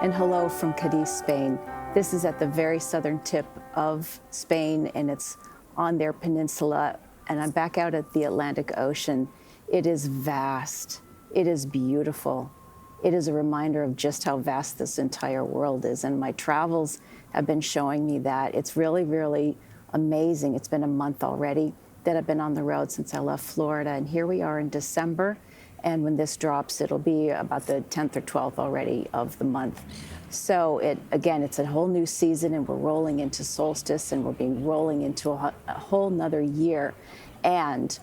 And hello from Cádiz, Spain. This is at the very southern tip of Spain, and it's on their peninsula, and I'm back out at the Atlantic Ocean. It is vast. It is beautiful. It is a reminder of just how vast this entire world is, and my travels have been showing me that. It's really, really amazing. It's been a month already that I've been on the road since I left Florida, and here we are in December. And when this drops, it'll be about the 10th or 12th already of the month. So it's a whole new season, and we're rolling into solstice, and we're rolling into a whole nother year. And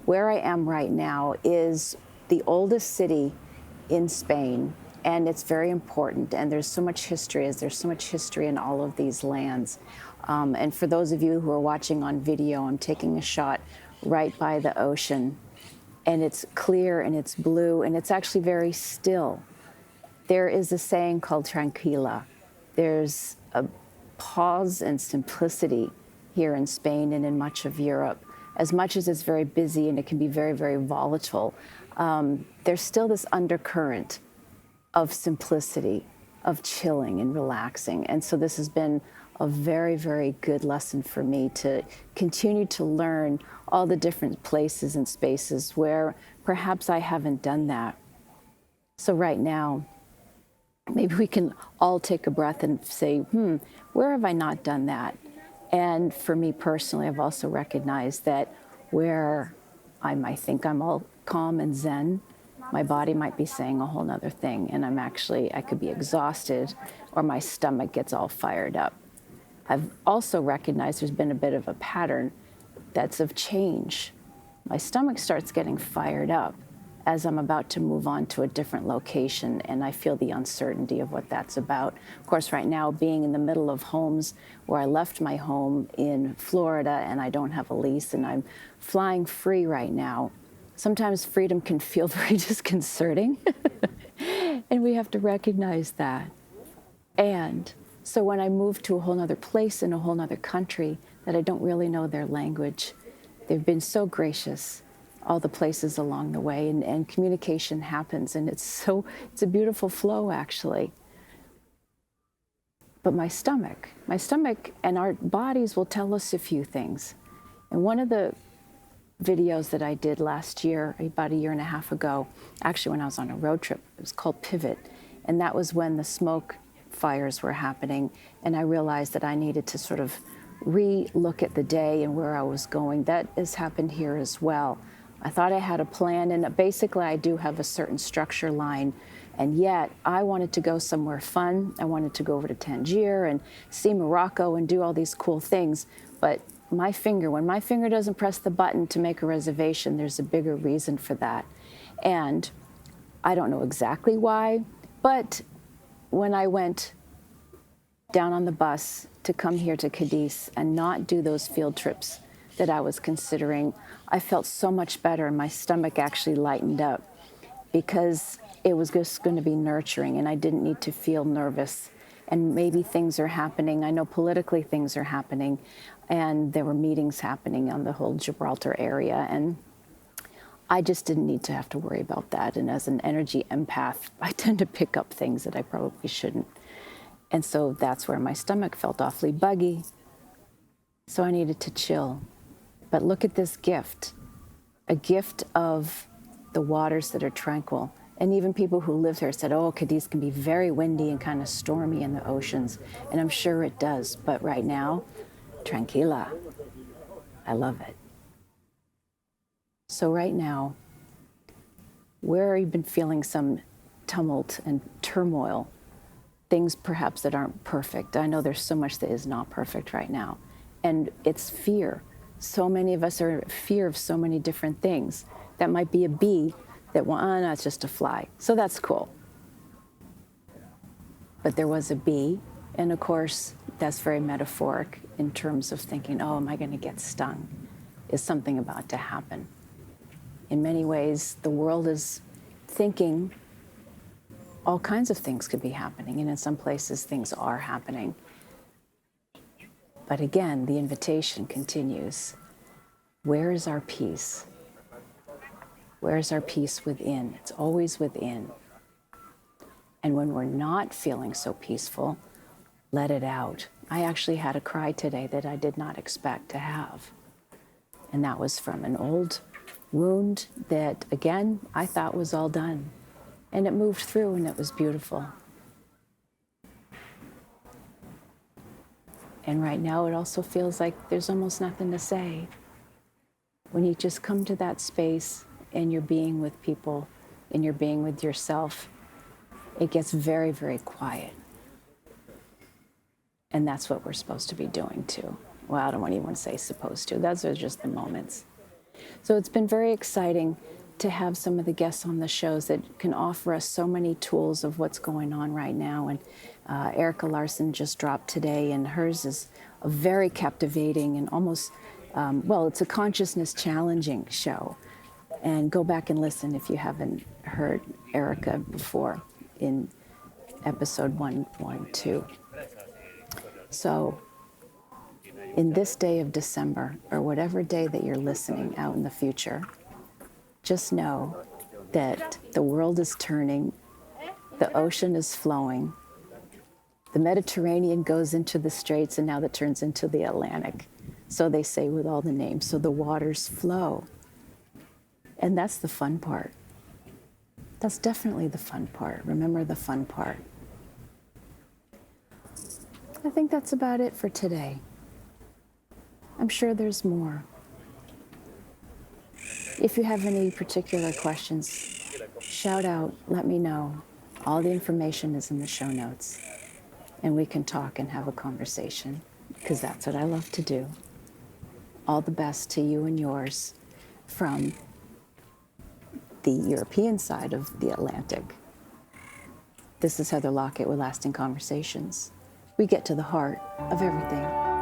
where I am right now is the oldest city in Spain, and it's very important. And there's so much history, as there's so much history in all of these lands. And for those of you who are watching on video, I'm taking a shot right by the ocean. And it's clear and it's blue and it's actually very still. There is a saying called tranquila. There's a pause and simplicity here in Spain and in much of Europe. As much as it's very busy and it can be very, very volatile, there's still this undercurrent of simplicity, of chilling and relaxing. And so this has been a very, very good lesson for me to continue to learn all the different places and spaces where perhaps I haven't done that. So right now, maybe we can all take a breath and say, where have I not done that? And for me personally, I've also recognized that where I might think I'm all calm and zen, my body might be saying a whole nother thing, and I could be exhausted, or my stomach gets all fired up. I've also recognized there's been a bit of a pattern that's of change. My stomach starts getting fired up as I'm about to move on to a different location, and I feel the uncertainty of what that's about. Of course, right now, being in the middle of homes where I left my home in Florida and I don't have a lease and I'm flying free right now, sometimes freedom can feel very disconcerting, and we have to recognize that. And so when I move to a whole nother place in a whole nother country that I don't really know their language, they've been so gracious, all the places along the way, and communication happens, and it's a beautiful flow, actually. But my stomach and our bodies will tell us a few things. And one of the videos that I did last year, about a year and a half ago, actually when I was on a road trip, it was called Pivot, and that was when the smoke fires were happening, and I realized that I needed to sort of re-look at the day and where I was going. That has happened here as well. I thought I had a plan, and basically I do have a certain structure line, and yet I wanted to go somewhere fun. I wanted to go over to Tangier and see Morocco and do all these cool things, but when my finger doesn't press the button to make a reservation, there's a bigger reason for that. And I don't know exactly why, but when I went down on the bus to come here to Cádiz and not do those field trips that I was considering, I felt so much better, and my stomach actually lightened up because it was just going to be nurturing, and I didn't need to feel nervous. And maybe things are happening. I know politically things are happening, and there were meetings happening on the whole Gibraltar area, and I just didn't need to have to worry about that. And as an energy empath, I tend to pick up things that I probably shouldn't. And so that's where my stomach felt awfully buggy. So I needed to chill. But look at this gift, a gift of the waters that are tranquil. And even people who live here said, oh, Cádiz can be very windy and kind of stormy in the oceans. And I'm sure it does. But right now, tranquila. I love it. So right now, where you've been feeling some tumult and turmoil, things perhaps that aren't perfect. I know there's so much that is not perfect right now. And it's fear. So many of us are in fear of so many different things. That might be a bee that, no, it's just a fly. So that's cool. But there was a bee. And of course, that's very metaphoric in terms of thinking, oh, am I going to get stung? Is something about to happen? In many ways, the world is thinking all kinds of things could be happening, and in some places things are happening. But again, the invitation continues. Where is our peace? Where is our peace within? It's always within. And when we're not feeling so peaceful, let it out. I actually had a cry today that I did not expect to have. And that was from an old wound that, again, I thought was all done. And it moved through and it was beautiful. And right now it also feels like there's almost nothing to say. When you just come to that space and you're being with people and you're being with yourself, it gets very, very quiet. And that's what we're supposed to be doing too. Well, I don't even want to say supposed to. Those are just the moments. So it's been very exciting to have some of the guests on the shows that can offer us so many tools of what's going on right now. And Erica Larson just dropped today, and hers is a very captivating and almost, it's a consciousness challenging show. And go back and listen if you haven't heard Erica before in episode 112. So in this day of December, or whatever day that you're listening out in the future, just know that the world is turning, the ocean is flowing, the Mediterranean goes into the Straits, and now that turns into the Atlantic. So they say with all the names, so the waters flow. And that's the fun part. That's definitely the fun part. Remember the fun part. I think that's about it for today. I'm sure there's more. If you have any particular questions, shout out, let me know. All the information is in the show notes. And we can talk and have a conversation, because that's what I love to do. All the best to you and yours from the European side of the Atlantic. This is Heather Lockett with Lasting Conversations. We get to the heart of everything.